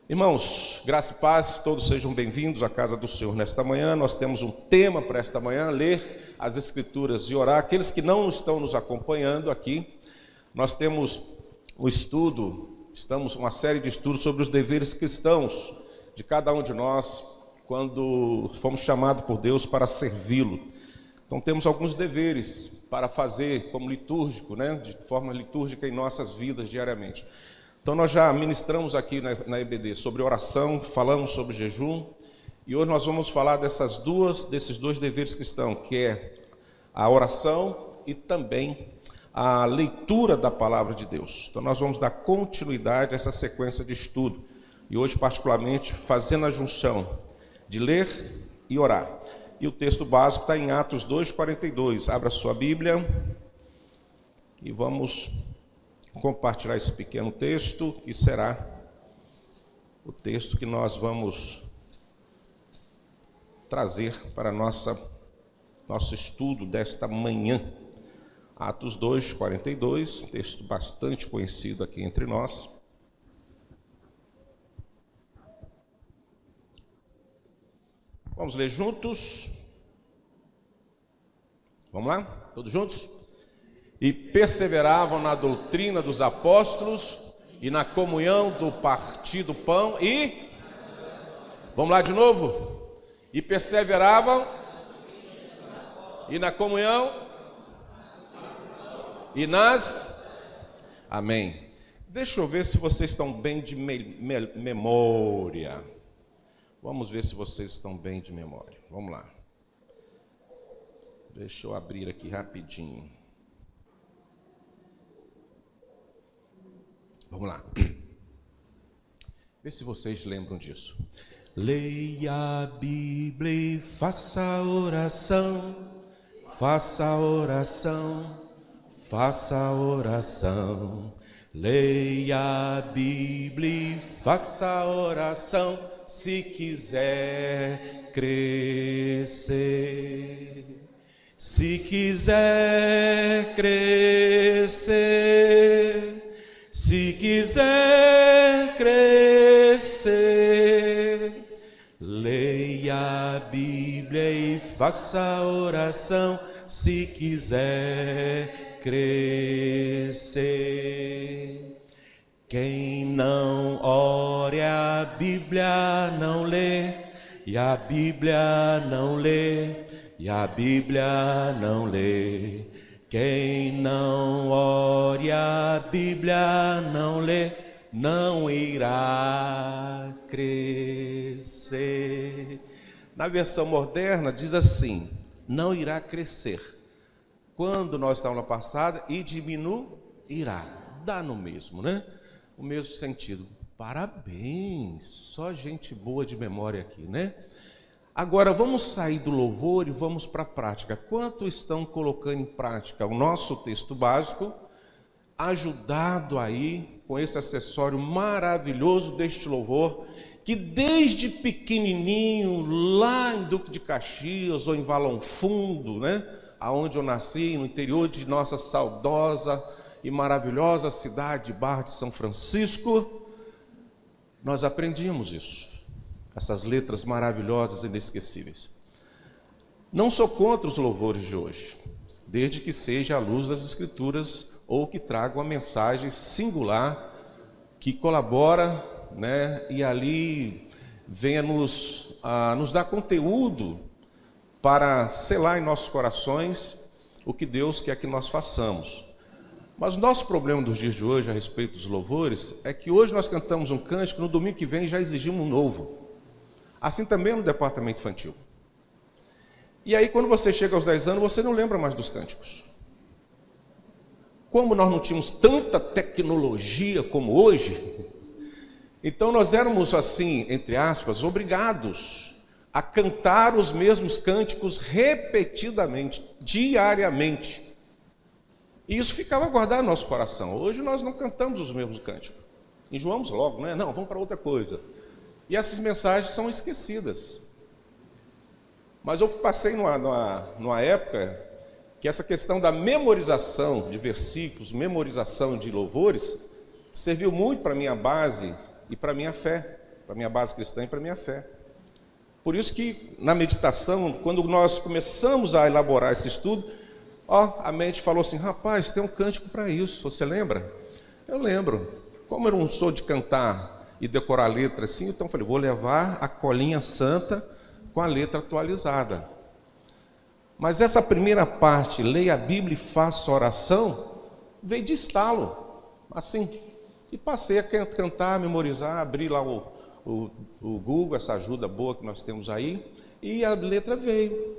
Irmãos, graça e paz, todos sejam bem-vindos à casa do Senhor nesta manhã. Nós temos um tema para esta manhã, ler as Escrituras e orar. Aqueles que não estão nos acompanhando aqui, nós temos um estudo, estamos uma série de estudos sobre os deveres cristãos de cada um de nós, quando fomos chamados por Deus para servi-lo. Então temos alguns deveres para fazer como litúrgico, de forma litúrgica em nossas vidas diariamente. Então nós já ministramos aqui na EBD sobre oração, falamos sobre jejum, e hoje nós vamos falar desses dois deveres cristãos, que é a oração e também a leitura da palavra de Deus. Então nós vamos dar continuidade a essa sequência de estudo, e hoje particularmente fazendo a junção de ler e orar. E o texto básico está em Atos 2:42. Abra sua Bíblia e vamos compartilhar esse pequeno texto, que será o texto que nós vamos trazer para nosso estudo desta manhã. Atos 2:42, texto bastante conhecido aqui entre nós. Vamos ler juntos? Vamos lá? Todos juntos? E perseveravam na doutrina dos apóstolos e na comunhão do partir do pão e... Vamos lá de novo? E perseveravam e na comunhão e nas... Amém. Deixa eu ver se vocês estão bem de memória. Vamos ver se vocês estão bem de memória. Vamos lá. Deixa eu abrir aqui rapidinho. Vamos lá. Vê se vocês lembram disso. Leia a Bíblia e faça a oração. Faça a oração. Faça a oração. Leia a Bíblia e faça a oração. Se quiser crescer. Se quiser crescer. Se quiser crescer, leia a Bíblia e faça a oração. Se quiser crescer, quem não ore a Bíblia não lê, e a Bíblia não lê, e a Bíblia não lê. Quem não ore a Bíblia não lê, não irá crescer. Na versão moderna diz assim, não irá crescer. Quando nós estávamos na passada, e diminuirá. Dá no mesmo, O mesmo sentido. Parabéns, só gente boa de memória aqui, Agora vamos sair do louvor e vamos para a prática. Quanto estão colocando em prática o nosso texto básico, ajudado aí com esse acessório maravilhoso deste louvor, que desde pequenininho, lá em Duque de Caxias ou em Valão Fundo, aonde eu nasci, no interior de nossa saudosa e maravilhosa cidade de Barra de São Francisco, nós aprendíamos isso. Essas letras maravilhosas e inesquecíveis. Não sou contra os louvores de hoje, desde que seja à luz das Escrituras ou que traga uma mensagem singular que colabora, e ali venha nos dar conteúdo para selar em nossos corações o que Deus quer que nós façamos. Mas o nosso problema dos dias de hoje a respeito dos louvores é que hoje nós cantamos um cântico, no domingo que vem já exigimos um novo. Assim também no departamento infantil. E aí quando você chega aos 10 anos, você não lembra mais dos cânticos. Como nós não tínhamos tanta tecnologia como hoje, então nós éramos assim, entre aspas, obrigados a cantar os mesmos cânticos repetidamente, diariamente. E isso ficava guardado no nosso coração. Hoje nós não cantamos os mesmos cânticos. Enjoamos logo, Não, vamos para outra coisa. E essas mensagens são esquecidas. Mas eu passei numa época que essa questão da memorização de versículos, memorização de louvores, serviu muito para a minha base e para a minha fé. para a minha base cristã e para a minha fé. Por isso que na meditação, quando nós começamos a elaborar esse estudo, a mente falou assim, rapaz, tem um cântico para isso, você lembra? Eu lembro. Como eu não sou de cantar e decorar a letra assim, então eu falei, vou levar a colinha santa com a letra atualizada. Mas essa primeira parte, leia a Bíblia e faça oração, veio de estalo, assim. E passei a cantar, memorizar, abrir lá o Google, essa ajuda boa que nós temos aí, e a letra veio.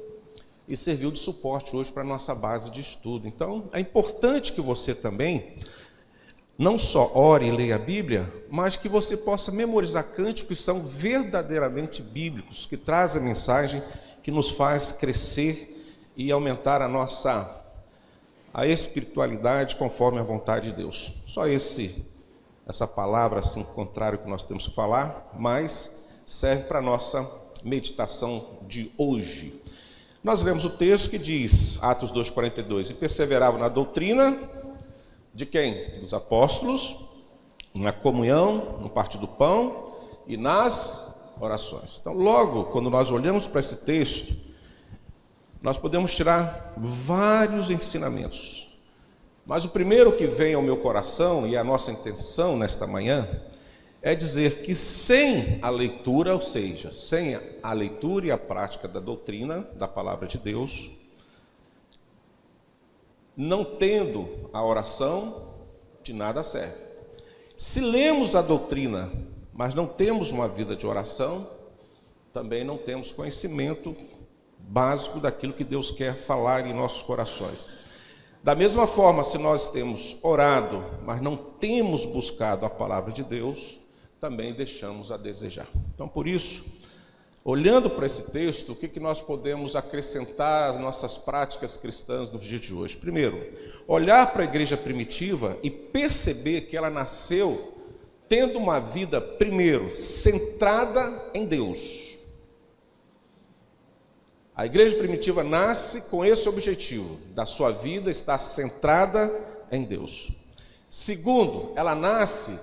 E serviu de suporte hoje para a nossa base de estudo. Então, é importante que você também não só ore e leia a Bíblia, mas que você possa memorizar cânticos que são verdadeiramente bíblicos, que trazem a mensagem que nos faz crescer e aumentar a espiritualidade conforme a vontade de Deus. Só essa palavra assim contrária que nós temos que falar, mas serve para a nossa meditação de hoje. Nós lemos o texto que diz, Atos 2,42, e perseveravam na doutrina de quem? Dos apóstolos, na comunhão, no partir do pão e nas orações. Então, logo, quando nós olhamos para esse texto, nós podemos tirar vários ensinamentos. Mas o primeiro que vem ao meu coração, e a nossa intenção nesta manhã, é dizer que sem a leitura, ou seja, sem a leitura e a prática da doutrina, da palavra de Deus, não tendo a oração, de nada serve. Se lemos a doutrina, mas não temos uma vida de oração, também não temos conhecimento básico daquilo que Deus quer falar em nossos corações. Da mesma forma, se nós temos orado, mas não temos buscado a palavra de Deus, também deixamos a desejar. Então, por isso, olhando para esse texto, o que nós podemos acrescentar às nossas práticas cristãs nos dias de hoje? Primeiro, olhar para a igreja primitiva e perceber que ela nasceu tendo uma vida, primeiro, centrada em Deus. A igreja primitiva nasce com esse objetivo, da sua vida estar centrada em Deus. Segundo, ela nasce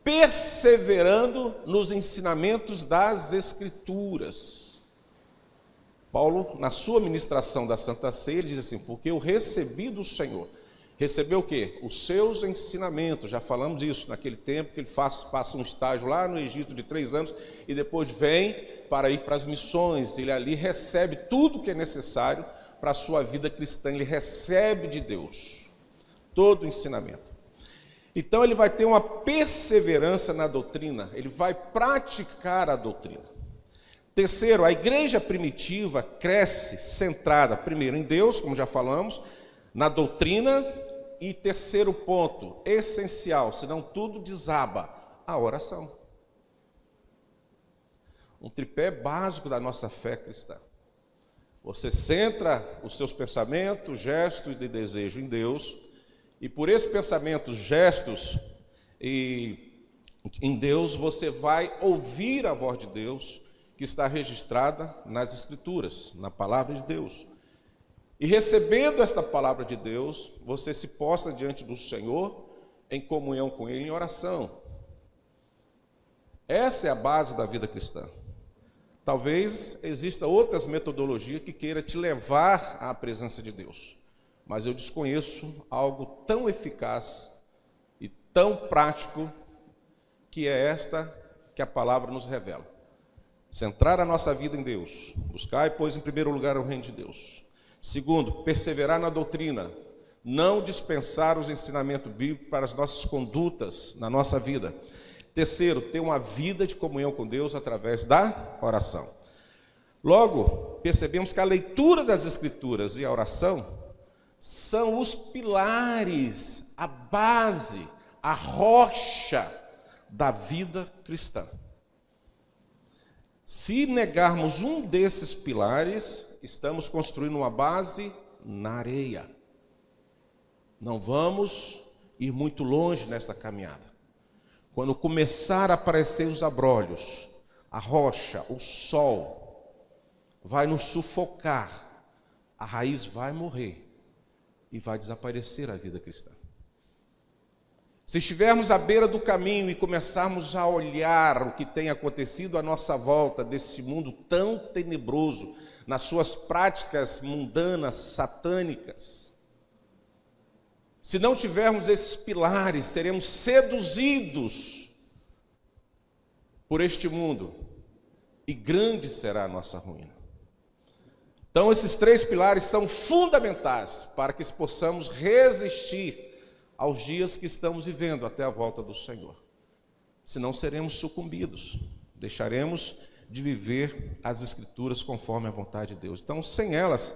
perseverando nos ensinamentos das Escrituras. Paulo, na sua ministração da Santa Ceia, ele diz assim, porque eu recebi do Senhor. Recebeu o quê? Os seus ensinamentos. Já falamos disso naquele tempo, que ele passa um estágio lá no Egito de 3 anos e depois vem para ir para as missões. Ele ali recebe tudo que é necessário para a sua vida cristã. Ele recebe de Deus todo o ensinamento. Então ele vai ter uma perseverança na doutrina, ele vai praticar a doutrina. Terceiro, a igreja primitiva cresce centrada, primeiro, em Deus, como já falamos, na doutrina. E terceiro ponto, essencial, senão tudo desaba, a oração. Um tripé básico da nossa fé cristã. Você centra os seus pensamentos, gestos e desejo em Deus, e por esses pensamentos, gestos e em Deus, você vai ouvir a voz de Deus, que está registrada nas Escrituras, na palavra de Deus. E recebendo esta palavra de Deus, você se postra diante do Senhor, em comunhão com Ele, em oração. Essa é a base da vida cristã. Talvez exista outras metodologias que queira te levar à presença de Deus, mas eu desconheço algo tão eficaz e tão prático que é esta que a palavra nos revela. Centrar a nossa vida em Deus, buscar, pois, em primeiro lugar o reino de Deus. Segundo, perseverar na doutrina, não dispensar os ensinamentos bíblicos para as nossas condutas na nossa vida. Terceiro, ter uma vida de comunhão com Deus através da oração. Logo, percebemos que a leitura das Escrituras e a oração são os pilares, a base, a rocha da vida cristã. Se negarmos um desses pilares, estamos construindo uma base na areia. Não vamos ir muito longe nesta caminhada. Quando começar a aparecer os abrolhos, a rocha, o sol, vai nos sufocar, a raiz vai morrer e vai desaparecer a vida cristã. Se estivermos à beira do caminho e começarmos a olhar o que tem acontecido à nossa volta desse mundo tão tenebroso, nas suas práticas mundanas, satânicas, se não tivermos esses pilares, seremos seduzidos por este mundo e grande será a nossa ruína. Então, esses 3 pilares são fundamentais para que possamos resistir aos dias que estamos vivendo até a volta do Senhor. Senão seremos sucumbidos, deixaremos de viver as Escrituras conforme a vontade de Deus. Então, sem elas,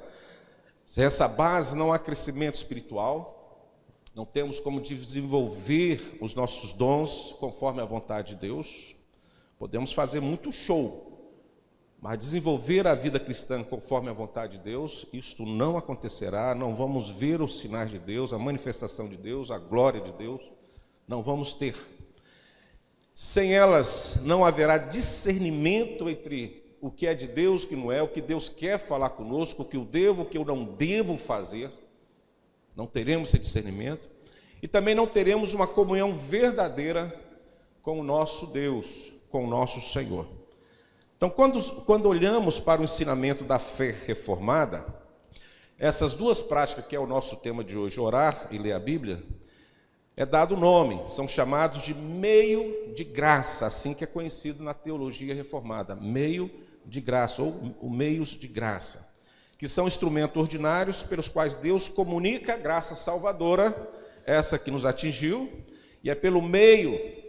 sem essa base, não há crescimento espiritual, não temos como desenvolver os nossos dons conforme a vontade de Deus. Podemos fazer muito show, mas desenvolver a vida cristã conforme a vontade de Deus, isto não acontecerá, não vamos ver os sinais de Deus, a manifestação de Deus, a glória de Deus, não vamos ter. Sem elas, não haverá discernimento entre o que é de Deus, o que não é, o que Deus quer falar conosco, o que eu devo, o que eu não devo fazer. Não teremos esse discernimento. E também não teremos uma comunhão verdadeira com o nosso Deus, com o nosso Senhor. Então, quando olhamos para o ensinamento da fé reformada, essas 2 práticas, que é o nosso tema de hoje, orar e ler a Bíblia, é dado o nome, são chamados de meio de graça, assim que é conhecido na teologia reformada, meio de graça, ou meios de graça, que são instrumentos ordinários pelos quais Deus comunica a graça salvadora, essa que nos atingiu, e é pelo meio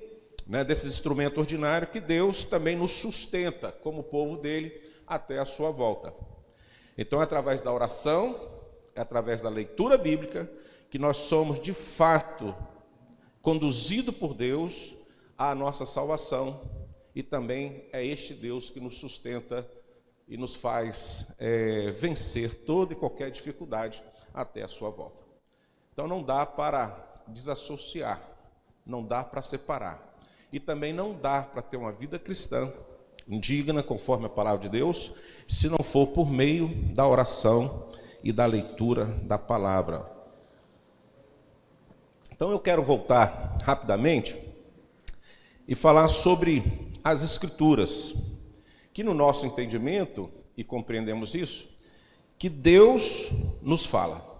desses instrumentos ordinários que Deus também nos sustenta como povo dele até a sua volta. Então, é através da oração, é através da leitura bíblica, que nós somos de fato conduzidos por Deus à nossa salvação, e também é este Deus que nos sustenta e nos faz vencer toda e qualquer dificuldade até a sua volta. Então, não dá para desassociar, não dá para separar. E também não dá para ter uma vida cristã digna, conforme a palavra de Deus, se não for por meio da oração e da leitura da palavra. Então eu quero voltar rapidamente e falar sobre as Escrituras, que no nosso entendimento, e compreendemos isso, que Deus nos fala.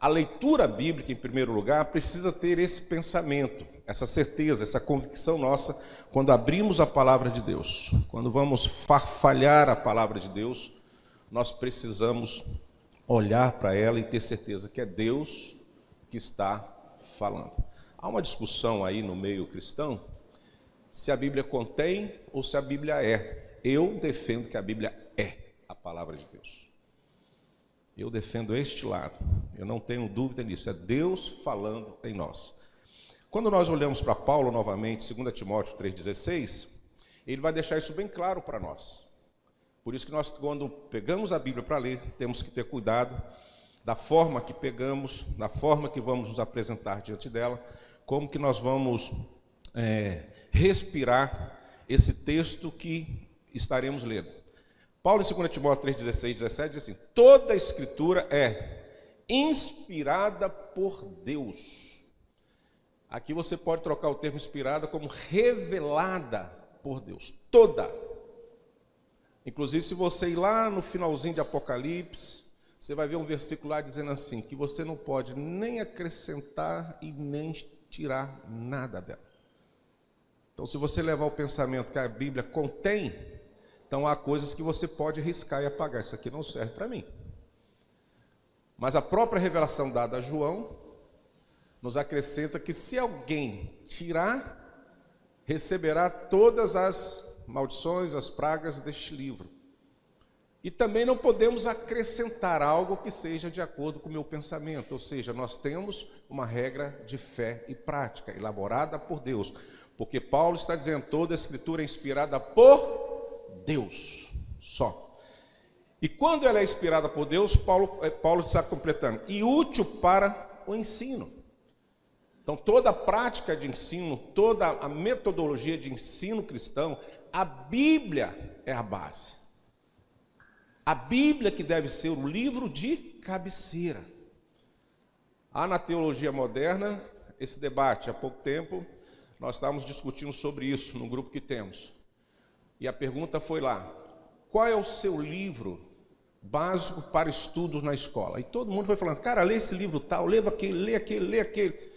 A leitura bíblica, em primeiro lugar, precisa ter esse pensamento, essa certeza, essa convicção nossa, quando abrimos a palavra de Deus. Quando vamos farfalhar a palavra de Deus, nós precisamos olhar para ela e ter certeza que é Deus que está falando. Há uma discussão aí no meio cristão, se a Bíblia contém ou se a Bíblia é. Eu defendo que a Bíblia é a palavra de Deus. Eu defendo este lado, eu não tenho dúvida nisso, é Deus falando em nós. Quando nós olhamos para Paulo novamente, 2 Timóteo 3,16, ele vai deixar isso bem claro para nós. Por isso que nós, quando pegamos a Bíblia para ler, temos que ter cuidado da forma que pegamos, da forma que vamos nos apresentar diante dela, como que nós vamos respirar esse texto que estaremos lendo. Paulo, em 2 Timóteo 3,16, 17, diz assim: toda a Escritura é inspirada por Deus. Aqui você pode trocar o termo inspirada como revelada por Deus. Toda. Inclusive, se você ir lá no finalzinho de Apocalipse, você vai ver um versículo lá dizendo assim, que você não pode nem acrescentar e nem tirar nada dela. Então, se você levar o pensamento que a Bíblia contém, então há coisas que você pode riscar e apagar. Isso aqui não serve para mim. Mas a própria revelação dada a João nos acrescenta que se alguém tirar, receberá todas as maldições, as pragas deste livro. E também não podemos acrescentar algo que seja de acordo com o meu pensamento. Ou seja, nós temos uma regra de fé e prática, elaborada por Deus. Porque Paulo está dizendo, toda a Escritura é inspirada por Deus só. E quando ela é inspirada por Deus, Paulo está completando, e útil para o ensino. Então toda a prática de ensino, toda a metodologia de ensino cristão, a Bíblia é a base. A Bíblia que deve ser o livro de cabeceira. Há na teologia moderna esse debate há pouco tempo, nós estávamos discutindo sobre isso no grupo que temos. E a pergunta foi lá: qual é o seu livro básico para estudos na escola? E todo mundo foi falando: cara, lê esse livro tal, lê aquele, lê aquele, lê aquele.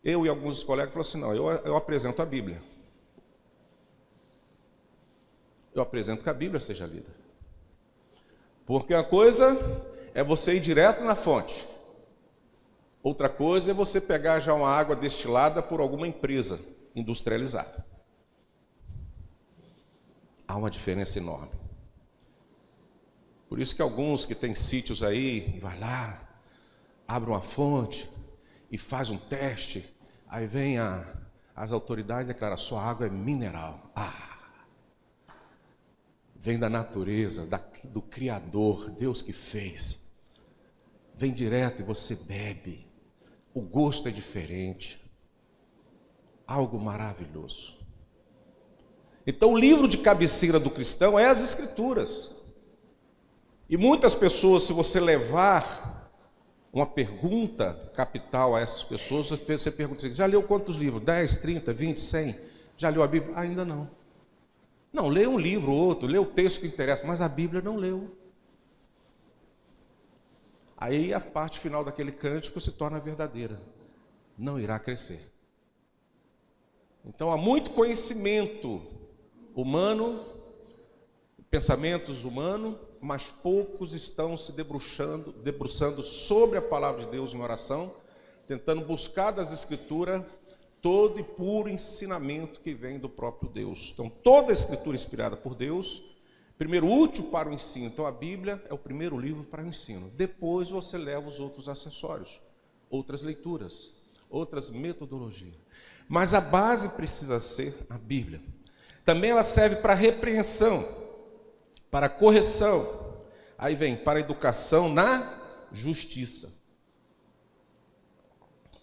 Eu e alguns colegas falaram assim: não, eu apresento a Bíblia. Eu apresento que a Bíblia seja lida. Porque uma coisa é você ir direto na fonte. Outra coisa é você pegar já uma água destilada por alguma empresa industrializada. Há uma diferença enorme. Por isso que alguns que têm sítios aí, vai lá, abre uma fonte e faz um teste, aí vem as autoridades e declaram: sua água é mineral. Vem da natureza, do Criador, Deus que fez. Vem direto e você bebe. O gosto é diferente. Algo maravilhoso. Então o livro de cabeceira do cristão é as Escrituras. E muitas pessoas, se você levar uma pergunta capital a essas pessoas, você pergunta: já leu quantos livros? 10, 30, 20, 100? Já leu a Bíblia? Ainda não. Não, lê um livro ou outro, lê o texto que interessa, mas a Bíblia não leu. Aí a parte final daquele cântico se torna verdadeira: não irá crescer. Então há muito conhecimento humano, pensamentos humanos, mas poucos estão se debruçando sobre a palavra de Deus em oração, tentando buscar das Escrituras todo e puro ensinamento que vem do próprio Deus. Então toda a Escritura inspirada por Deus, primeiro útil para o ensino. Então a Bíblia é o primeiro livro para o ensino. Depois você leva os outros acessórios, outras leituras, outras metodologias. Mas a base precisa ser a Bíblia. Também ela serve para repreensão, para correção. Aí vem para educação na justiça.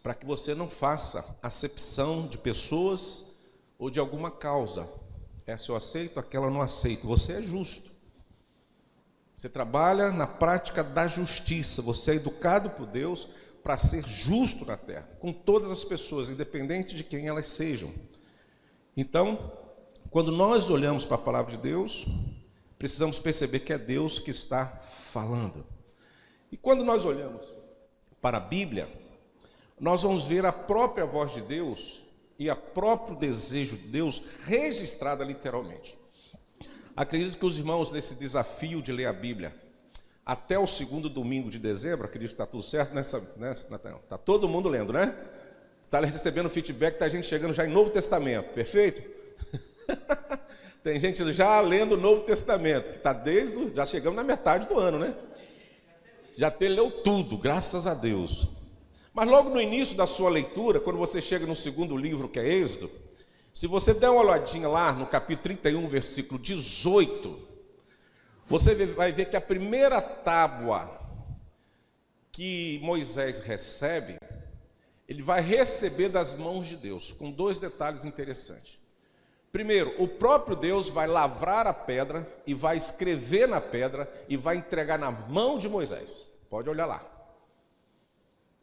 Para que você não faça acepção de pessoas ou de alguma causa. Essa eu aceito, aquela eu não aceito. Você é justo. Você trabalha na prática da justiça. Você é educado por Deus para ser justo na terra, com todas as pessoas, independente de quem elas sejam. Então, quando nós olhamos para a palavra de Deus, precisamos perceber que é Deus que está falando. E quando nós olhamos para a Bíblia, nós vamos ver a própria voz de Deus e o próprio desejo de Deus registrada literalmente. Acredito que os irmãos, nesse desafio de ler a Bíblia, até o segundo domingo de dezembro, acredito que está tudo certo, né, Nathanael? Está todo mundo lendo, né? Está recebendo feedback, está gente chegando já em Novo Testamento, perfeito? Tem gente já lendo o Novo Testamento, que está já chegamos na metade do ano, né? Já leu tudo, graças a Deus. Mas logo no início da sua leitura, quando você chega no segundo livro, que é Êxodo, se você der uma olhadinha lá no capítulo 31, versículo 18, você vai ver que a primeira tábua que Moisés recebe, ele vai receber das mãos de Deus, com dois detalhes interessantes. Primeiro, o próprio Deus vai lavrar a pedra e vai escrever na pedra e vai entregar na mão de Moisés. Pode olhar lá.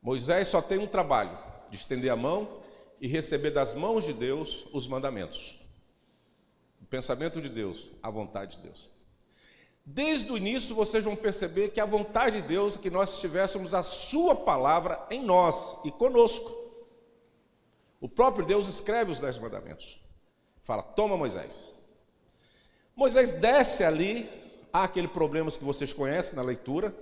Moisés só tem um trabalho, de estender a mão e receber das mãos de Deus os mandamentos. O pensamento de Deus, a vontade de Deus. Desde o início vocês vão perceber que a vontade de Deus é que nós tivéssemos a sua palavra em nós e conosco. O próprio Deus escreve os 10 mandamentos. Fala: toma, Moisés. Moisés desce ali, há aquele problema que vocês conhecem na leitura.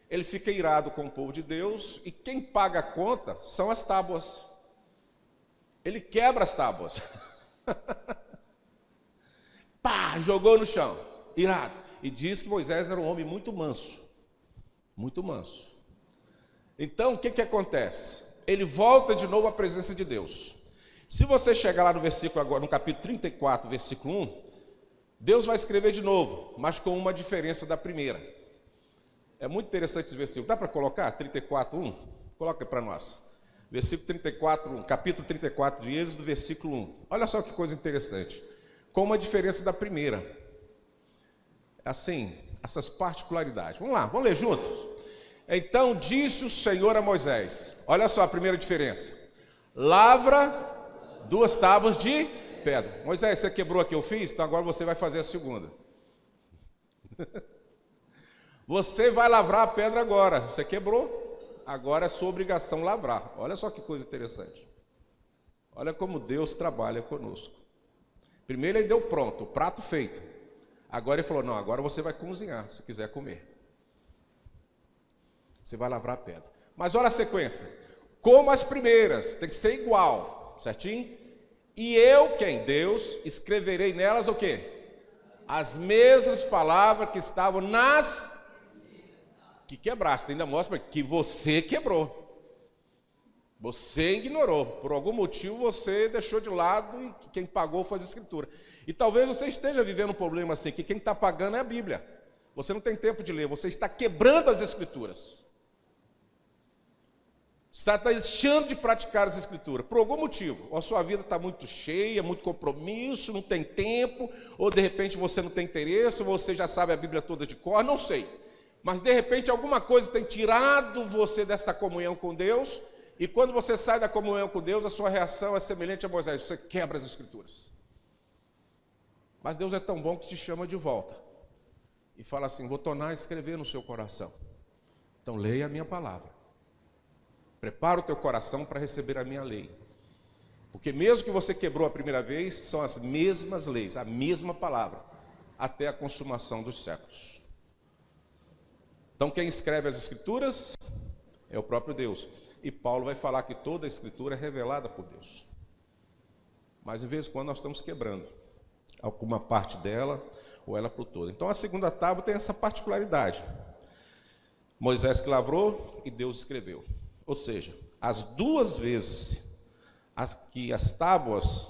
Ele fica irado com o povo de Deus e quem paga a conta são as tábuas. Ele quebra as tábuas. Pá, jogou no chão, irado. E diz que Moisés era um homem muito manso. Muito manso. Então, o que acontece? Ele volta de novo à presença de Deus. Se você chegar lá no versículo agora, no capítulo 34, versículo 1, Deus vai escrever de novo, mas com uma diferença da primeira. É muito interessante esse versículo. Dá para colocar? 34, 1? Coloca para nós. Versículo 34, 1, capítulo 34 de Êxodo, versículo 1. Olha só que coisa interessante. Com uma diferença da primeira. Assim, essas particularidades. Vamos lá, vamos ler juntos? Então disse o Senhor a Moisés. Olha só a primeira diferença. lavra 2 tábuas de pedra. Moisés, você quebrou a que eu fiz, então agora você vai fazer a segunda. Você vai lavrar a pedra agora. Você quebrou, agora é sua obrigação lavrar. Olha só que coisa interessante. Olha como Deus trabalha conosco. Primeiro ele deu pronto, o prato feito. Agora ele falou, não, agora você vai cozinhar, se quiser comer. Você vai lavrar a pedra. Mas olha a sequência. Como as primeiras, tem que ser igual, certinho? E eu, quem? Deus, escreverei nelas o quê? As mesmas palavras que estavam nas que quebraste. Ainda mostra que você quebrou. Você ignorou. Por algum motivo você deixou de lado e quem pagou foi a Escritura. E talvez você esteja vivendo um problema assim, que quem está pagando é a Bíblia. Você não tem tempo de ler, você está quebrando as Escrituras. Está deixando de praticar as Escrituras, por algum motivo. Ou a sua vida está muito cheia, muito compromisso, não tem tempo, ou de repente você não tem interesse, ou você já sabe a Bíblia toda de cor, não sei. Mas de repente alguma coisa tem tirado você dessa comunhão com Deus, e quando você sai da comunhão com Deus, a sua reação é semelhante a Moisés, você quebra as Escrituras. Mas Deus é tão bom que te chama de volta, e fala assim, vou tornar a escrever no seu coração. Então leia a minha palavra. Prepara o teu coração para receber a minha lei. Porque mesmo que você quebrou a primeira vez, são as mesmas leis, a mesma palavra, até a consumação dos séculos. Então quem escreve as Escrituras é o próprio Deus. E Paulo vai falar que toda a Escritura é revelada por Deus. Mas de vez em quando nós estamos quebrando alguma parte dela, ou ela por toda. Então a segunda tábua tem essa particularidade. Moisés que lavrou e Deus escreveu. Ou seja, as 2 vezes que as tábuas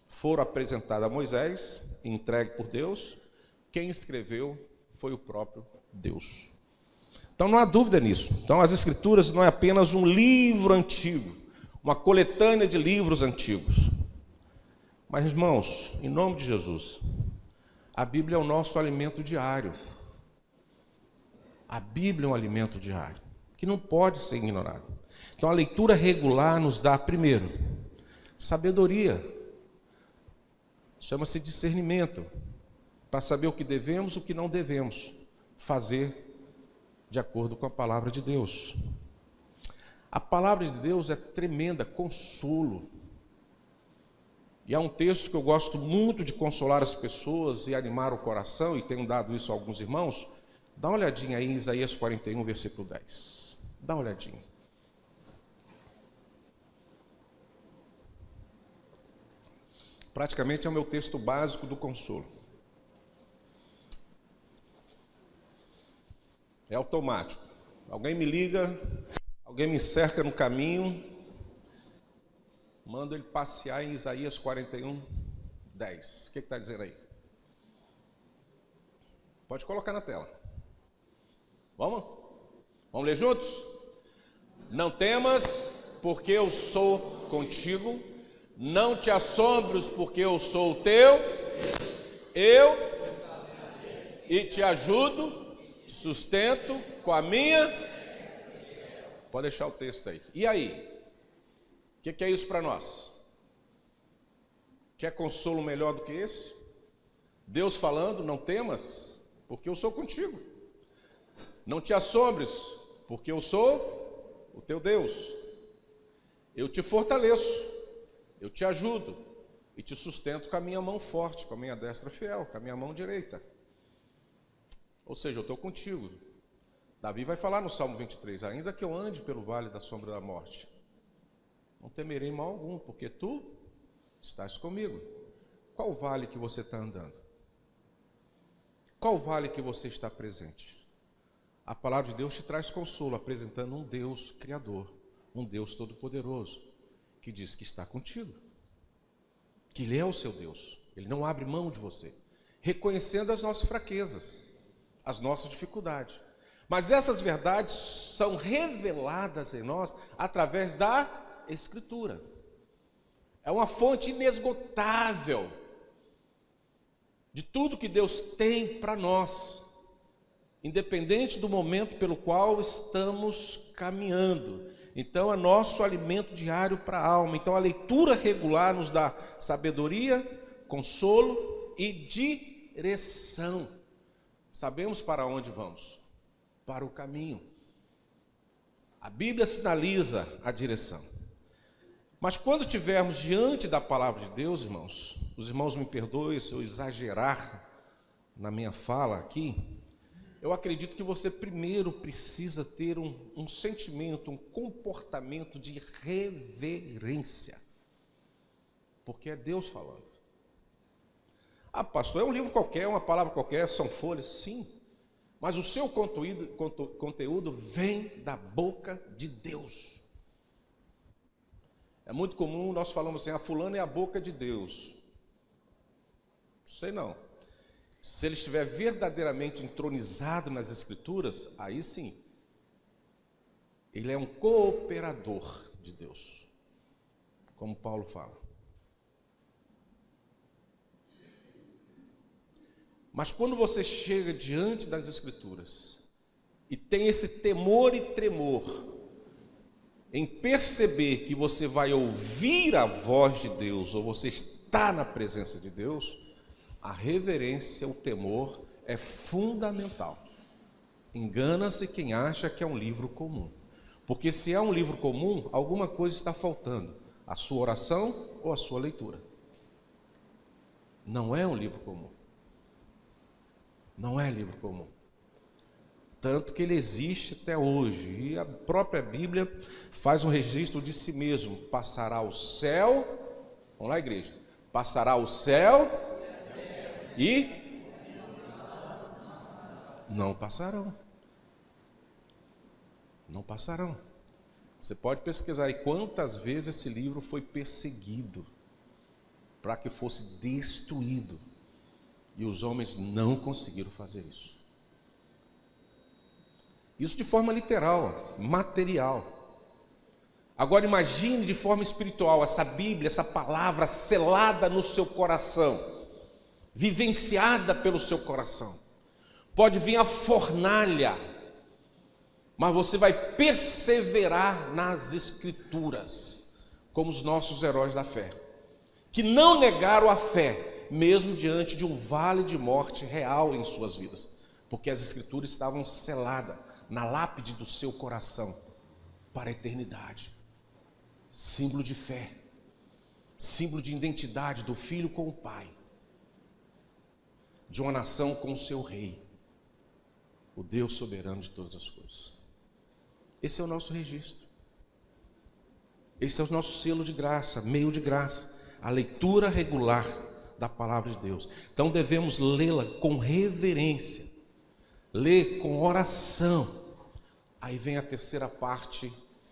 foram apresentadas a Moisés, entregue por Deus, quem escreveu foi o próprio Deus. Então não há dúvida nisso. Então as Escrituras não é apenas um livro antigo, uma coletânea de livros antigos. Mas, irmãos, em nome de Jesus, a Bíblia é o nosso alimento diário. A Bíblia é um alimento diário, que não pode ser ignorado. Então a leitura regular nos dá, primeiro, sabedoria. Chama-se discernimento, para saber o que devemos e o que não devemos fazer de acordo com a palavra de Deus. A palavra de Deus é tremenda, consolo. E há um texto que eu gosto muito de consolar as pessoas e animar o coração, e tenho dado isso a alguns irmãos. Dá uma olhadinha aí em Isaías 41, versículo 10. Dá uma olhadinha. Praticamente é o meu texto básico do consolo. É automático. Alguém me liga, alguém me cerca no caminho, mando ele passear em Isaías 41, 10. O que está dizendo aí? Pode colocar na tela. Vamos? Vamos ler juntos? Não temas, porque eu sou contigo. Não te assombres, porque eu sou o teu. Eu e te ajudo, te sustento com a minha. Pode deixar o texto aí. E aí? O que é isso para nós? Quer consolo melhor do que esse? Deus falando, não temas, porque eu sou contigo. Não te assombres, porque eu sou o teu Deus. Eu te fortaleço, eu te ajudo e te sustento com a minha mão forte, com a minha destra fiel, com a minha mão direita. Ou seja, eu estou contigo. Davi vai falar no Salmo 23, ainda que eu ande pelo vale da sombra da morte, não temerei mal algum, porque tu estás comigo. Qual vale que você está andando? Qual vale que você está presente? A palavra de Deus te traz consolo, apresentando um Deus Criador, um Deus Todo-Poderoso, que diz que está contigo, que Ele é o seu Deus, Ele não abre mão de você, reconhecendo as nossas fraquezas, as nossas dificuldades. Mas essas verdades são reveladas em nós através da Escritura. É uma fonte inesgotável de tudo que Deus tem para nós, independente do momento pelo qual estamos caminhando. Então é nosso alimento diário para a alma. Então a leitura regular nos dá sabedoria, consolo e direção. Sabemos para onde vamos? Para o caminho. A Bíblia sinaliza a direção. Mas quando estivermos diante da palavra de Deus, irmãos, os irmãos me perdoem se eu exagerar na minha fala aqui, eu acredito que você primeiro precisa ter um sentimento, um comportamento de reverência. Porque é Deus falando. Ah, pastor, é um livro qualquer, uma palavra qualquer, são folhas, sim. Mas o seu conteúdo vem da boca de Deus. É muito comum nós falamos assim, fulano é a boca de Deus. Sei não. Se ele estiver verdadeiramente entronizado nas Escrituras, aí sim, ele é um cooperador de Deus, como Paulo fala. Mas quando você chega diante das Escrituras e tem esse temor e tremor em perceber que você vai ouvir a voz de Deus ou você está na presença de Deus, a reverência, o temor é fundamental. Engana-se quem acha que é um livro comum. Porque se é um livro comum, alguma coisa está faltando. A sua oração ou a sua leitura. Não é um livro comum. Não é livro comum. Tanto que ele existe até hoje. E a própria Bíblia faz um registro de si mesmo. Passará o céu, vamos lá, igreja. Passará o céu e não passarão. Não passarão. Você pode pesquisar aí quantas vezes esse livro foi perseguido para que fosse destruído. E os homens não conseguiram fazer isso. Isso de forma literal, material. Agora imagine de forma espiritual essa Bíblia, essa palavra selada no seu coração, vivenciada pelo seu coração. Pode vir a fornalha, mas você vai perseverar nas Escrituras, como os nossos heróis da fé, que não negaram a fé, mesmo diante de um vale de morte real em suas vidas, porque as Escrituras estavam seladas na lápide do seu coração para a eternidade. Símbolo de fé, símbolo de identidade do filho com o pai, de uma nação com o seu rei, o Deus soberano de todas as coisas. Esse é o nosso registro. Esse é o nosso selo de graça, meio de graça, a leitura regular da palavra de Deus. Então devemos lê-la com reverência, ler com oração. Aí vem a terceira parte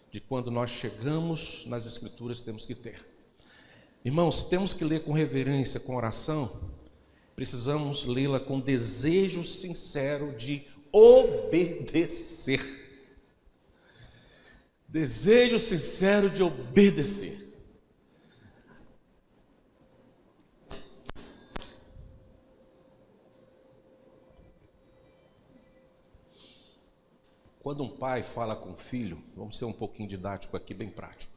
de quando nós chegamos nas Escrituras, temos que ter. Irmãos, se temos que ler com reverência, com oração, precisamos lê-la com desejo sincero de obedecer. Desejo sincero de obedecer. Quando um pai fala com o filho, vamos ser um pouquinho didático aqui, bem prático.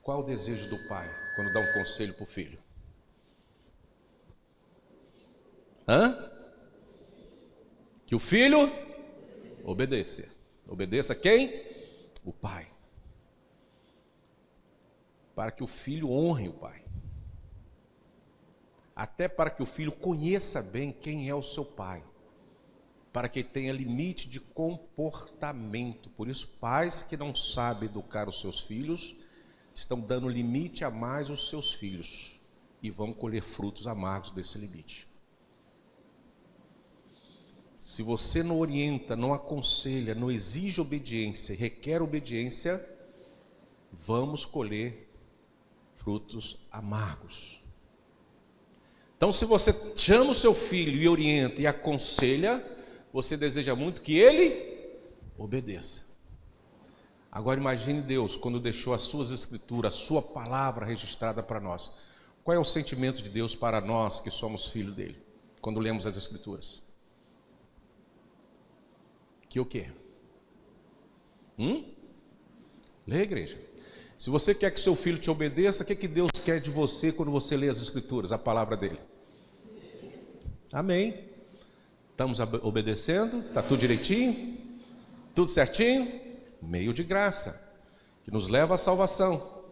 Qual é o desejo do pai quando dá um conselho para o filho? Que o filho obedeça. Obedeça quem? O pai. Para que o filho honre o pai. Até para que o filho conheça bem quem é o seu pai. Para que tenha limite de comportamento. Por isso, pais que não sabem educar os seus filhos, estão dando limite a mais aos seus filhos. E vão colher frutos amargos desse limite. Se você não orienta, não aconselha, não exige obediência, requer obediência, vamos colher frutos amargos. Então, se você chama o seu filho e orienta e aconselha, você deseja muito que ele obedeça. Agora imagine Deus quando deixou as suas escrituras, a sua palavra registrada para nós. Qual é o sentimento de Deus para nós que somos filhos dele, quando lemos as escrituras? Que o quê? Lê, igreja. Se você quer que seu filho te obedeça, o que Deus quer de você quando você lê as Escrituras, a palavra dele? Amém. Estamos obedecendo? Está tudo direitinho? Tudo certinho? Meio de graça, que nos leva à salvação,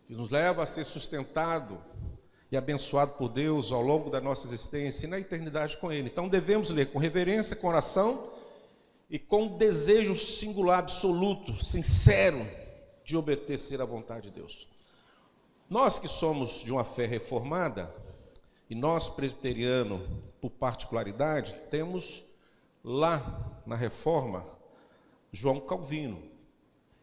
que nos leva a ser sustentado e abençoado por Deus ao longo da nossa existência e na eternidade com Ele. Então devemos ler com reverência, com oração e com desejo singular, absoluto, sincero de obedecer à vontade de Deus. Nós que somos de uma fé reformada, e nós presbiterianos, por particularidade, temos lá na Reforma João Calvino,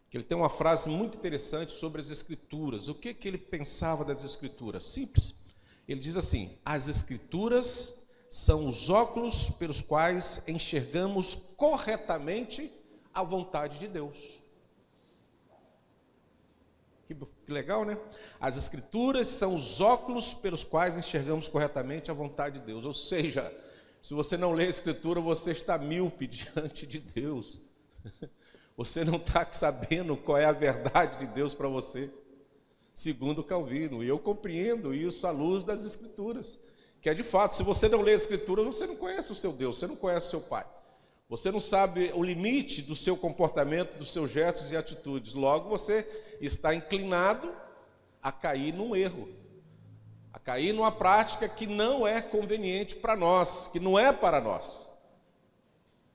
que ele tem uma frase muito interessante sobre as Escrituras. O que ele pensava das Escrituras? Simples. Ele diz assim: as Escrituras são os óculos pelos quais enxergamos corretamente a vontade de Deus. Que legal, né? As Escrituras são os óculos pelos quais enxergamos corretamente a vontade de Deus. Ou seja, se você não lê a Escritura, você está míope diante de Deus. Você não está sabendo qual é a verdade de Deus para você, segundo Calvino. E eu compreendo isso à luz das Escrituras. Que é de fato, se você não lê a Escritura, você não conhece o seu Deus, você não conhece o seu Pai. Você não sabe o limite do seu comportamento, dos seus gestos e atitudes. Logo, você está inclinado a cair num erro, a cair numa prática que não é conveniente para nós, que não é para nós,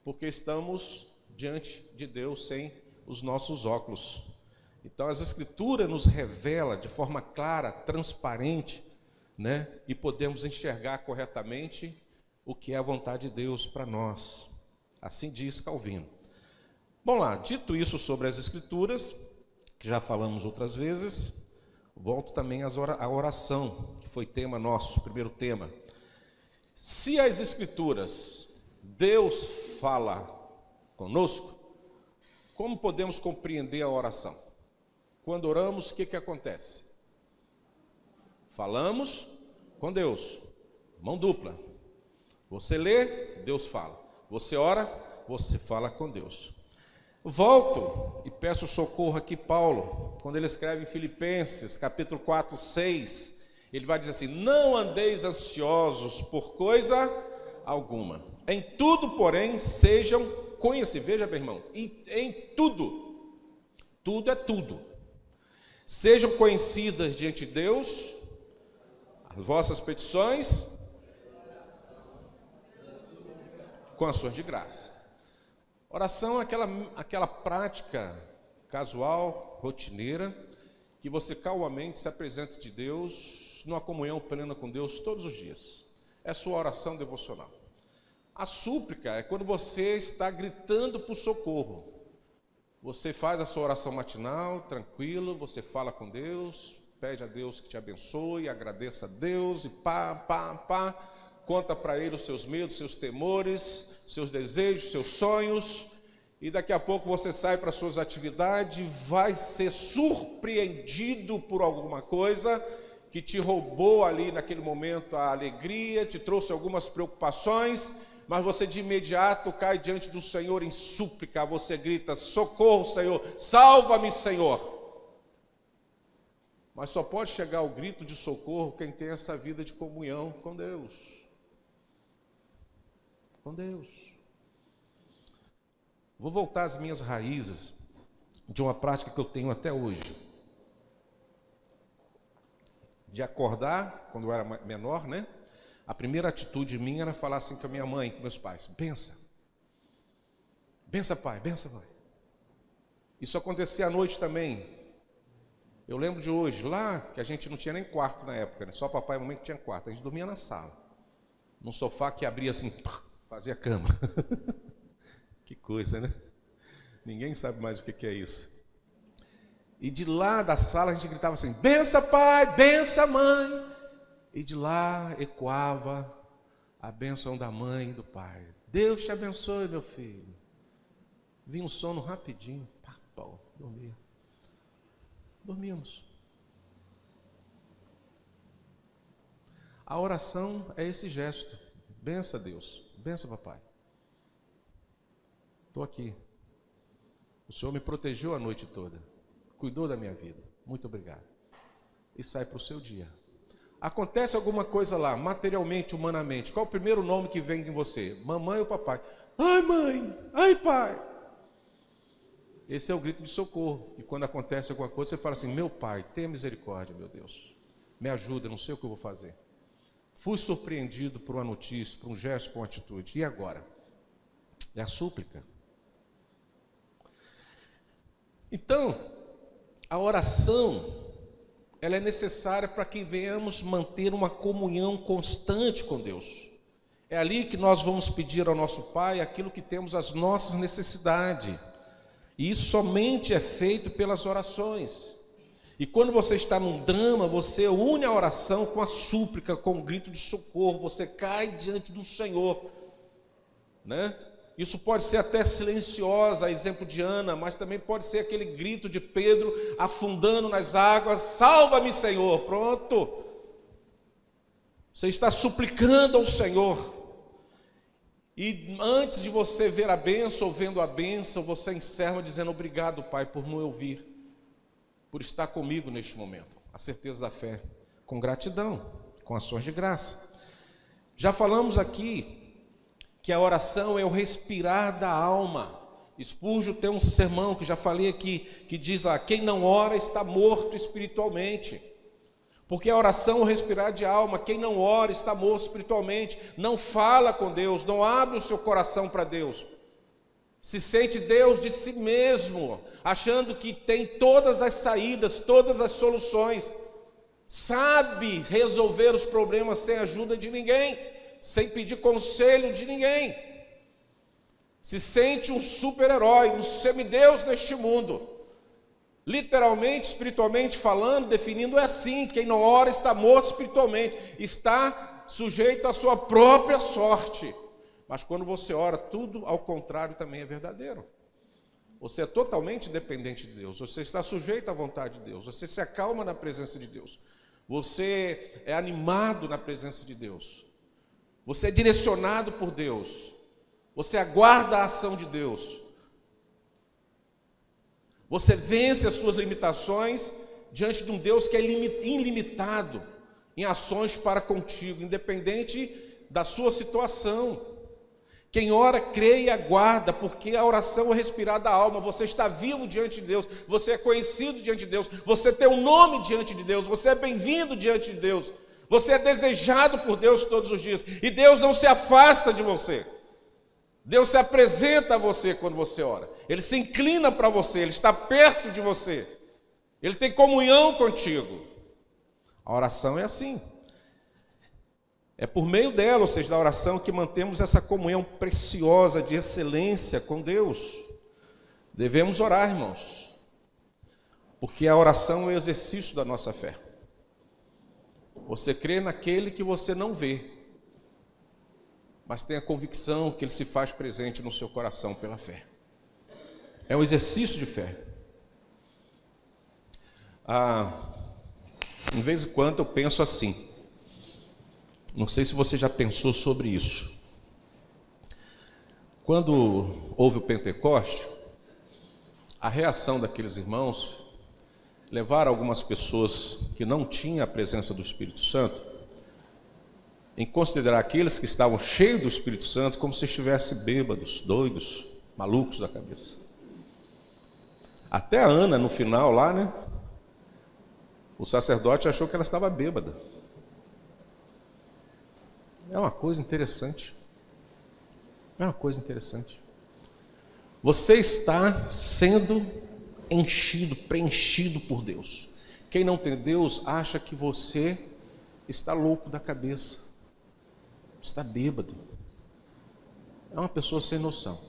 porque estamos diante de Deus sem os nossos óculos. Então, as Escrituras nos revelam de forma clara, transparente, né? E podemos enxergar corretamente o que é a vontade de Deus para nós. Assim diz Calvino. Bom lá, dito isso sobre as Escrituras, que já falamos outras vezes, volto também à oração, que foi tema nosso, primeiro tema. Se as Escrituras, Deus fala conosco, como podemos compreender a oração? Quando oramos, o que acontece? Falamos com Deus, mão dupla. Você lê, Deus fala. Você ora, você fala com Deus. Volto e peço socorro aqui, Paulo, quando ele escreve em Filipenses, capítulo 4, 6, ele vai dizer assim: não andeis ansiosos por coisa alguma. Em tudo, porém, sejam conhecidos. Veja, meu irmão, em tudo, tudo é tudo. Sejam conhecidas diante de Deus as vossas petições com ações de graça. Oração é aquela prática casual, rotineira, que você calmamente se apresenta de Deus, numa comunhão plena com Deus todos os dias. É sua oração devocional. A súplica é quando você está gritando por socorro. Você faz a sua oração matinal, tranquilo, você fala com Deus, pede a Deus que te abençoe, agradeça a Deus e conta para Ele os seus medos, seus temores, seus desejos, seus sonhos, e daqui a pouco você sai para suas atividades, vai ser surpreendido por alguma coisa que te roubou ali naquele momento a alegria, te trouxe algumas preocupações, mas você de imediato cai diante do Senhor em súplica, você grita: socorro, Senhor, salva-me, Senhor. Mas só pode chegar ao grito de socorro quem tem essa vida de comunhão com Deus. Com Deus. Vou voltar às minhas raízes de uma prática que eu tenho até hoje. De acordar, quando eu era menor, né? A primeira atitude minha era falar assim com a minha mãe, com meus pais: bença. Bença, pai, bença, pai. Isso acontecia à noite também. Eu lembro de hoje, lá que a gente não tinha nem quarto na época, né? Só papai e mamãe que tinha quarto. A gente dormia na sala, num sofá que abria assim, fazia cama. Que coisa, né? Ninguém sabe mais o que é isso. E de lá da sala a gente gritava assim: bença, pai, bença, mãe. E de lá ecoava a bênção da mãe e do pai. Deus te abençoe, meu filho. Vinha um sono rapidinho, dormia. Dormíamos. A oração é esse gesto. Bença Deus, bença papai. Estou aqui. O Senhor me protegeu a noite toda, cuidou da minha vida. Muito obrigado. E sai para o seu dia. Acontece alguma coisa lá, materialmente, humanamente. Qual é o primeiro nome que vem em você? Mamãe ou papai? Ai, mãe! Ai, pai! Esse é o grito de socorro. E quando acontece alguma coisa, você fala assim: meu pai, tenha misericórdia, meu Deus. Me ajuda, não sei o que eu vou fazer. Fui surpreendido por uma notícia, por um gesto, por uma atitude. E agora? É a súplica. Então, a oração, ela é necessária para que venhamos manter uma comunhão constante com Deus. É ali que nós vamos pedir ao nosso Pai aquilo que temos as nossas necessidades. E isso somente é feito pelas orações. E quando você está num drama, você une a oração com a súplica, com o grito de socorro, você cai diante do Senhor, né? Isso pode ser até silenciosa, exemplo de Ana, mas também pode ser aquele grito de Pedro afundando nas águas: salva-me, Senhor. Pronto. Você está suplicando ao Senhor. E antes de você ver a bênção ou vendo a bênção, você encerra dizendo: obrigado, Pai, por me ouvir, por estar comigo neste momento. A certeza da fé, com gratidão, com ações de graça. Já falamos aqui que a oração é o respirar da alma. Spurgeon tem um sermão que já falei aqui, que diz lá: quem não ora está morto espiritualmente. Porque a oração é o respirar de alma. Quem não ora está morto espiritualmente. Não fala com Deus, não abre o seu coração para Deus. Se sente Deus de si mesmo, achando que tem todas as saídas, todas as soluções. Sabe resolver os problemas sem ajuda de ninguém, sem pedir conselho de ninguém. Se sente um super-herói, um semideus neste mundo. Literalmente, espiritualmente falando, definindo, é assim: quem não ora está morto espiritualmente, está sujeito à sua própria sorte. Mas quando você ora, tudo ao contrário também é verdadeiro. Você é totalmente dependente de Deus, você está sujeito à vontade de Deus, você se acalma na presença de Deus, você é animado na presença de Deus, você é direcionado por Deus, você aguarda a ação de Deus. Você vence as suas limitações diante de um Deus que é ilimitado em ações para contigo, independente da sua situação. Quem ora, crê e aguarda, porque a oração é respirar da alma. Você está vivo diante de Deus, você é conhecido diante de Deus, você tem um nome diante de Deus, você é bem-vindo diante de Deus, você é desejado por Deus todos os dias, e Deus não se afasta de você. Deus se apresenta a você quando você ora. Ele se inclina para você, Ele está perto de você. Ele tem comunhão contigo. A oração é assim. É por meio dela, ou seja, da oração, que mantemos essa comunhão preciosa de excelência com Deus. Devemos orar, irmãos, porque a oração é o exercício da nossa fé. Você crê naquele que você não vê, mas tem a convicção que Ele se faz presente no seu coração pela fé. É um exercício de fé. De vez em quando eu penso assim, não sei se você já pensou sobre isso. Quando houve o Pentecoste, a reação daqueles irmãos levaram algumas pessoas que não tinham a presença do Espírito Santo em considerar aqueles que estavam cheios do Espírito Santo como se estivessem bêbados, doidos, malucos da cabeça. Até a Ana, no final lá, né? O sacerdote achou que ela estava bêbada. É uma coisa interessante. É uma coisa interessante. Você está sendo enchido, preenchido por Deus. Quem não tem Deus acha que você está louco da cabeça. Está bêbado. É uma pessoa sem noção.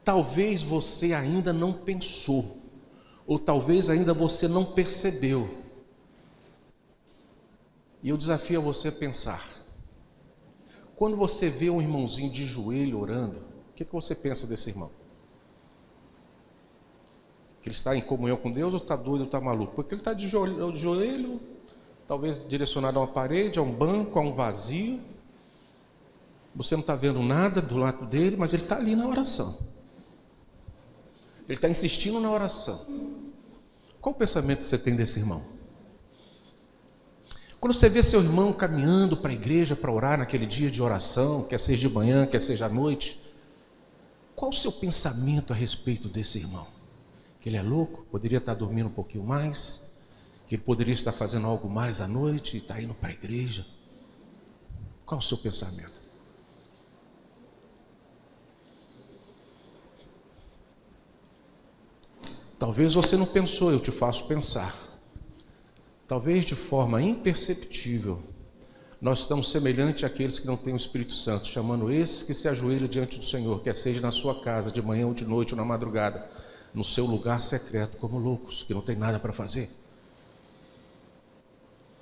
Talvez você ainda não pensou, ou talvez ainda você não percebeu. E eu desafio a você a pensar. Quando você vê um irmãozinho de joelho orando, o que você pensa desse irmão? Que ele está em comunhão com Deus ou está doido ou está maluco? Porque ele está de joelho, talvez direcionado a uma parede, a um banco, a um vazio. Você não está vendo nada do lado dele, mas ele está ali na oração. Ele está insistindo na oração. Qual o pensamento que você tem desse irmão? Quando você vê seu irmão caminhando para a igreja para orar naquele dia de oração, quer seja de manhã, quer seja à noite, qual o seu pensamento a respeito desse irmão? Que ele é louco, poderia estar dormindo um pouquinho mais, que ele poderia estar fazendo algo mais à noite e está indo para a igreja. Qual o seu pensamento? Talvez você não pensou, eu te faço pensar. Talvez de forma imperceptível, nós estamos semelhantes àqueles que não têm o Espírito Santo, chamando esses que se ajoelham diante do Senhor, quer seja na sua casa, de manhã ou de noite ou na madrugada, no seu lugar secreto, como loucos, que não tem nada para fazer.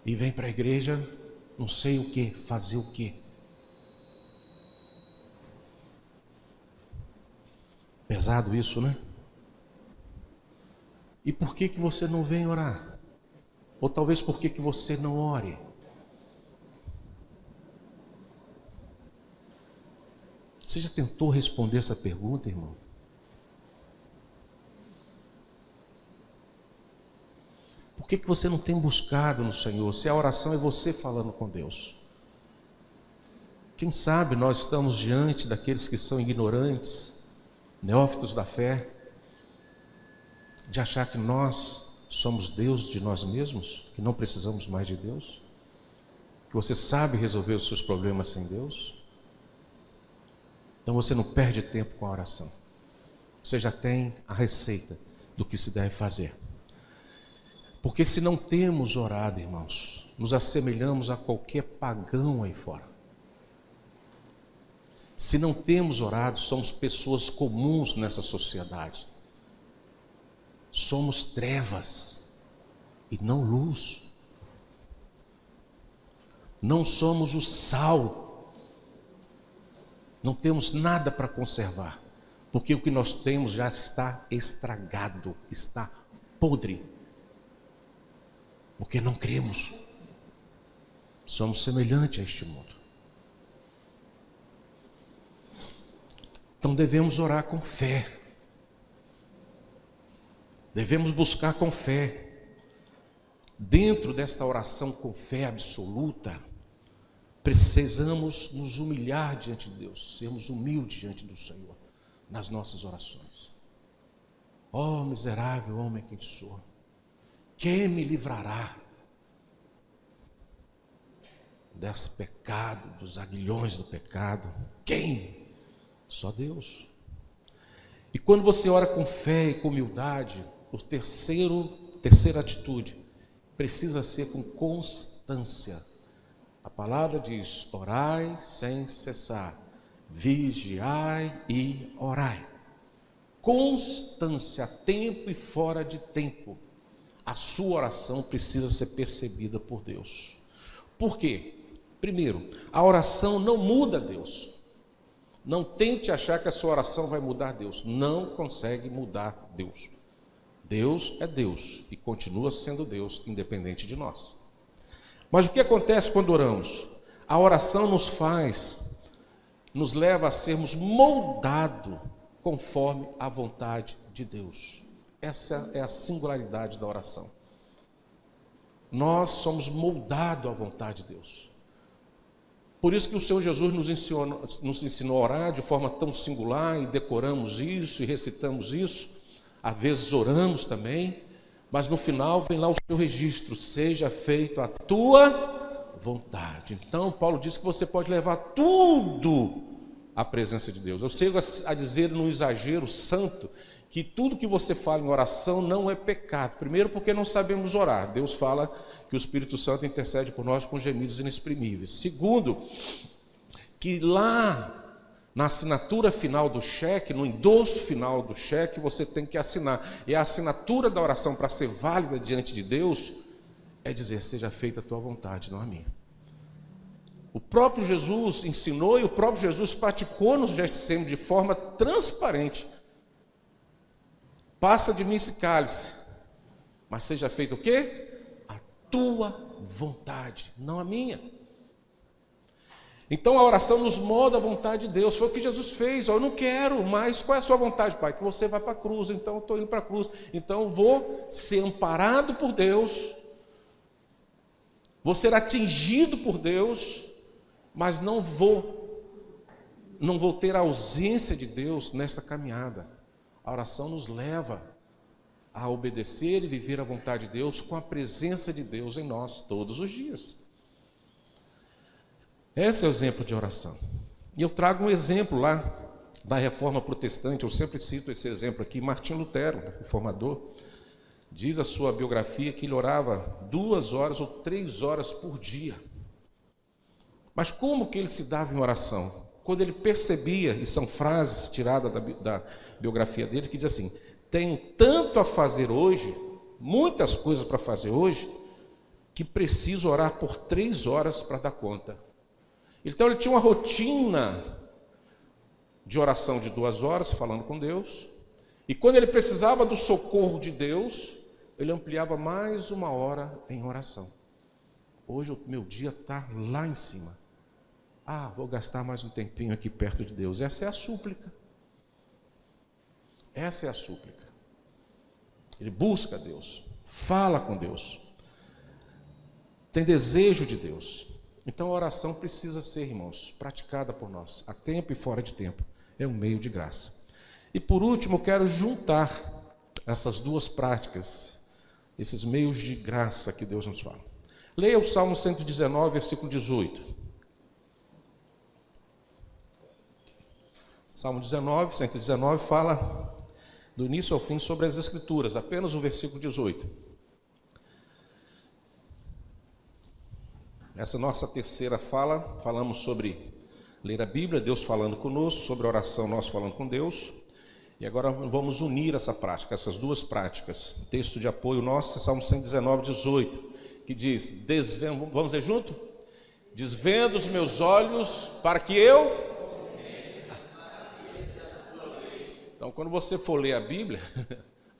E vem para a igreja, não sei o que, fazer o quê? Pesado isso, né? E por que você não vem orar? Ou talvez por que você não ore? Você já tentou responder essa pergunta, irmão? Por que você não tem buscado no Senhor? Se a oração é você falando com Deus. Quem sabe nós estamos diante daqueles que são ignorantes, neófitos da fé, de achar que nós somos Deus de nós mesmos, que não precisamos mais de Deus, que você sabe resolver os seus problemas sem Deus. Então você não perde tempo com a oração. Você já tem a receita do que se deve fazer. Porque se não temos orado, irmãos, nos assemelhamos a qualquer pagão aí fora. Se não temos orado, somos pessoas comuns nessa sociedade. Somos trevas e não luz. Não somos o sal. Não temos nada para conservar, porque o que nós temos já está estragado, está podre. Porque não cremos. Somos semelhantes a este mundo. Então devemos orar com fé. Devemos buscar com fé. Dentro desta oração com fé absoluta, precisamos nos humilhar diante de Deus, sermos humildes diante do Senhor nas nossas orações. Ó miserável homem que sou, quem me livrará desse pecado, dos aguilhões do pecado? Quem? Só Deus. E quando você ora com fé e com humildade, a terceira atitude precisa ser com constância. A palavra diz: orai sem cessar, vigiai e orai. Constância, a tempo e fora de tempo. A sua oração precisa ser percebida por Deus. Por quê? Primeiro, a oração não muda Deus. Não tente achar que a sua oração vai mudar Deus. Não consegue mudar Deus. Deus é Deus e continua sendo Deus, independente de nós. Mas o que acontece quando oramos? A oração nos leva a sermos moldados conforme a vontade de Deus. Essa é a singularidade da oração. Nós somos moldados à vontade de Deus. Por isso que o Senhor Jesus nos ensinou a orar de forma tão singular, e decoramos isso, e recitamos isso, às vezes oramos também, mas no final vem lá o seu registro: seja feito a tua vontade. Então Paulo diz que você pode levar tudo à presença de Deus. Eu chego a dizer num exagero santo, que tudo que você fala em oração não é pecado. Primeiro, porque não sabemos orar. Deus fala que o Espírito Santo intercede por nós com gemidos inexprimíveis. Segundo, que lá na assinatura final do cheque, no endosso final do cheque, você tem que assinar. E a assinatura da oração, para ser válida diante de Deus, é dizer: seja feita a tua vontade, não a minha. O próprio Jesus ensinou e o próprio Jesus praticou no Getsêmani de forma transparente. Passa de mim esse cálice, mas seja feito o quê? A tua vontade, não a minha. Então a oração nos molda a vontade de Deus. Foi o que Jesus fez. Eu não quero, mas qual é a sua vontade, Pai? Que você vá para a cruz. Então eu estou indo para a cruz. Então eu vou ser amparado por Deus, vou ser atingido por Deus, mas não vou ter a ausência de Deus nesta caminhada. A oração nos leva a obedecer e viver a vontade de Deus com a presença de Deus em nós todos os dias. Esse é o exemplo de oração. E eu trago um exemplo lá da Reforma Protestante. Eu sempre cito esse exemplo aqui. Martim Lutero, reformador, diz a sua biografia que ele orava 2 horas ou 3 horas por dia. Mas como que ele se dava em oração? Quando ele percebia, e são frases tiradas da biografia dele, que diz assim: tenho tanto a fazer hoje, muitas coisas para fazer hoje, que preciso orar por 3 horas para dar conta. Então ele tinha uma rotina de oração de 2 horas, falando com Deus, e quando ele precisava do socorro de Deus, ele ampliava mais 1 hora em oração. Hoje o meu dia está lá em cima. Vou gastar mais um tempinho aqui perto de Deus. Essa é a súplica. Essa é a súplica. Ele busca Deus, fala com Deus, tem desejo de Deus. Então a oração precisa ser, irmãos, praticada por nós, a tempo e fora de tempo. É um meio de graça. E por último, eu quero juntar essas 2 práticas, esses meios de graça que Deus nos fala. Leia o Salmo 119, versículo 18. Salmo 119 fala do início ao fim sobre as Escrituras, apenas o versículo 18. Essa nossa terceira fala, falamos sobre ler a Bíblia, Deus falando conosco, sobre oração, nós falando com Deus. E agora vamos unir essa prática, essas 2 práticas. Texto de apoio nosso é Salmo 119, 18, que diz, vamos ler junto? Desvendo os meus olhos para que eu... Então, quando você for ler a Bíblia,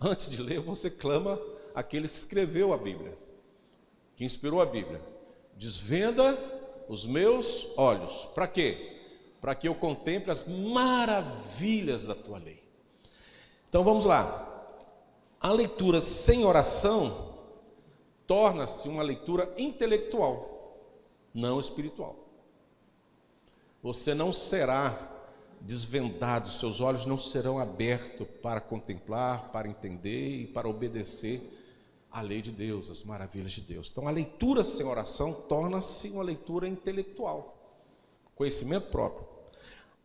antes de ler, você clama aquele que escreveu a Bíblia, que inspirou a Bíblia. Desvenda os meus olhos. Para quê? Para que eu contemple as maravilhas da tua lei. Então vamos lá. A leitura sem oração torna-se uma leitura intelectual, não espiritual. Você não será desvendado, seus olhos não serão abertos para contemplar, para entender e para obedecer a lei de Deus, as maravilhas de Deus. Então a leitura sem oração torna-se uma leitura intelectual, conhecimento próprio.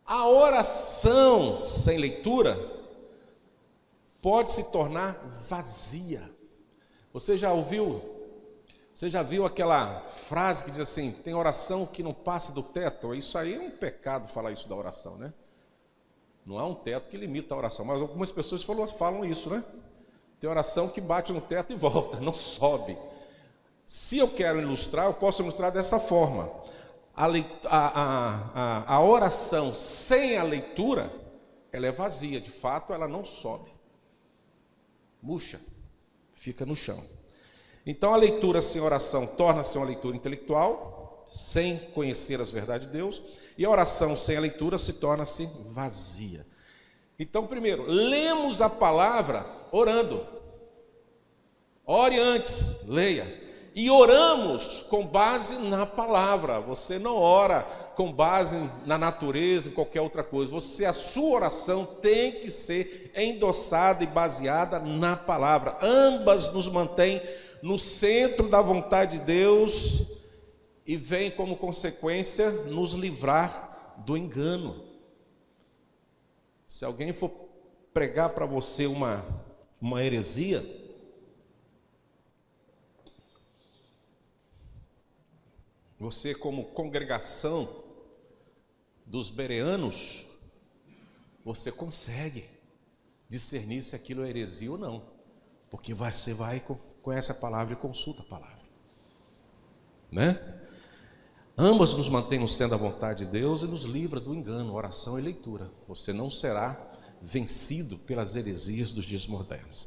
A oração sem leitura pode se tornar vazia. Você já viu aquela frase que diz assim, tem oração que não passa do teto? Isso aí é um pecado falar isso da oração, né? Não há um teto que limita a oração, mas algumas pessoas falam isso, né? Tem oração que bate no teto e volta, não sobe. Se eu quero ilustrar, eu posso ilustrar dessa forma. A oração sem a leitura, ela é vazia, de fato ela não sobe. Murcha, fica no chão. Então a leitura sem oração torna-se uma leitura intelectual, sem conhecer as verdades de Deus, e a oração sem a leitura se torna-se vazia. Então, primeiro, lemos a palavra orando. Ore antes, leia. E oramos com base na palavra. Você não ora com base na natureza, em qualquer outra coisa. A sua oração tem que ser endossada e baseada na palavra. Ambas nos mantêm no centro da vontade de Deus e vem como consequência nos livrar do engano. Se alguém for pregar para você uma heresia, você como congregação dos bereanos, você consegue discernir se aquilo é heresia ou não, porque você vai, conhece a palavra e consulta a palavra, né? Ambas nos mantêm no centro da vontade de Deus e nos livra do engano, oração e leitura. Você não será vencido pelas heresias dos dias modernos.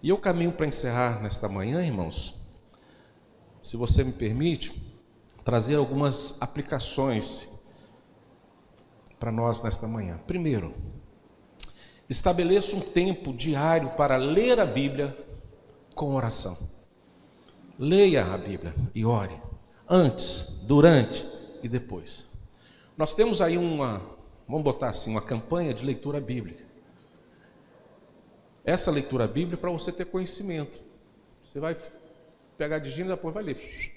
E eu caminho para encerrar nesta manhã, irmãos, se você me permite, trazer algumas aplicações para nós nesta manhã. Primeiro, estabeleça um tempo diário para ler a Bíblia com oração. Leia a Bíblia e ore, antes, durante e depois. Nós temos aí vamos botar assim, uma campanha de leitura bíblica. Essa leitura bíblica é para você ter conhecimento. Você vai pegar de gênero e depois vai ler.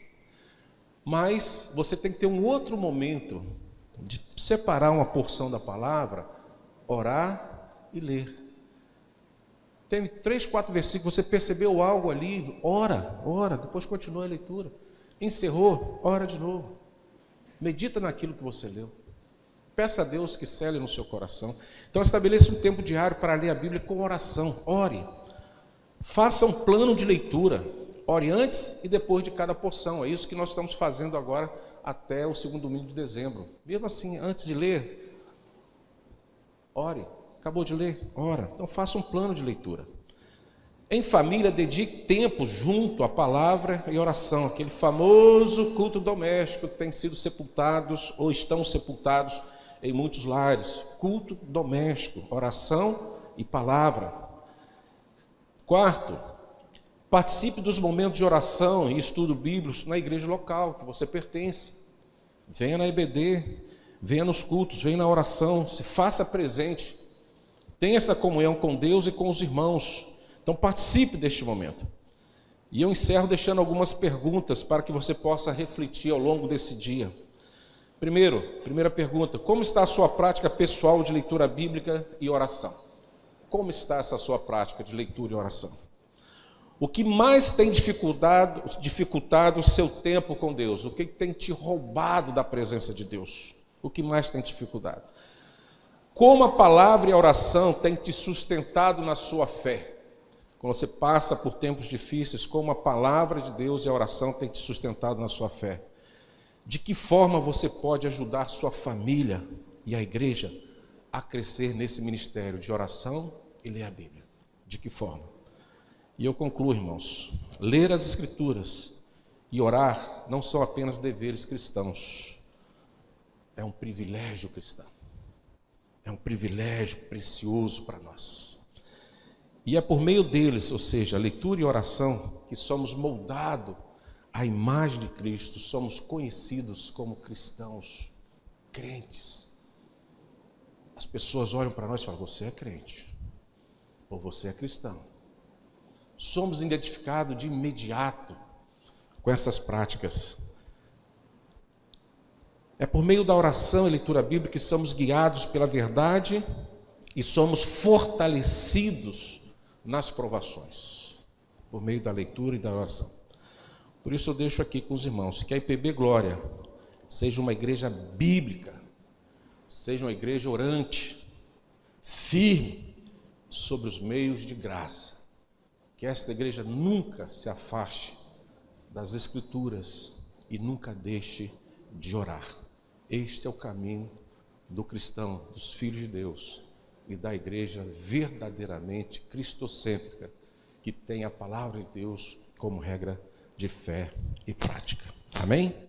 Mas você tem que ter um outro momento de separar uma porção da palavra, orar e ler. Tem 3, 4 versículos, você percebeu algo ali, ora, depois continua a leitura. Encerrou, ora de novo. Medita naquilo que você leu. Peça a Deus que cele no seu coração. Então estabeleça um tempo diário para ler a Bíblia com oração. Ore. Faça um plano de leitura. Ore antes e depois de cada porção. É isso que nós estamos fazendo agora até o 2º domingo de dezembro. Mesmo assim, antes de ler, ore. Acabou de ler? Ora. Então faça um plano de leitura. Em família, dedique tempo junto à palavra e oração. Aquele famoso culto doméstico que tem sido sepultados ou estão sepultados em muitos lares. Culto doméstico, oração e palavra. Quarto, participe dos momentos de oração e estudo bíblico na igreja local que você pertence. Venha na EBD, venha nos cultos, venha na oração, se faça presente. Tenha essa comunhão com Deus e com os irmãos. Então participe deste momento. E eu encerro deixando algumas perguntas para que você possa refletir ao longo desse dia. Primeira pergunta: como está a sua prática pessoal de leitura bíblica e oração? Como está essa sua prática de leitura e oração? O que mais tem dificultado o seu tempo com Deus? O que tem te roubado da presença de Deus? O que mais tem dificuldade? Como a palavra e a oração têm te sustentado na sua fé? Quando você passa por tempos difíceis, como a palavra de Deus e a oração têm te sustentado na sua fé? De que forma você pode ajudar sua família e a igreja a crescer nesse ministério de oração e ler a Bíblia? De que forma? E eu concluo, irmãos, ler as Escrituras e orar não são apenas deveres cristãos, é um privilégio cristão. É um privilégio precioso para nós. E é por meio deles, ou seja, a leitura e a oração, que somos moldados à imagem de Cristo, somos conhecidos como cristãos, crentes. As pessoas olham para nós e falam: você é crente, ou você é cristão. Somos identificados de imediato com essas práticas. É por meio da oração e leitura bíblica que somos guiados pela verdade e somos fortalecidos nas provações, por meio da leitura e da oração. Por isso eu deixo aqui com os irmãos que a IPB Glória seja uma igreja bíblica, seja uma igreja orante, firme sobre os meios de graça. Que esta igreja nunca se afaste das Escrituras e nunca deixe de orar. Este é o caminho do cristão, dos filhos de Deus e da igreja verdadeiramente cristocêntrica, que tem a palavra de Deus como regra de fé e prática. Amém?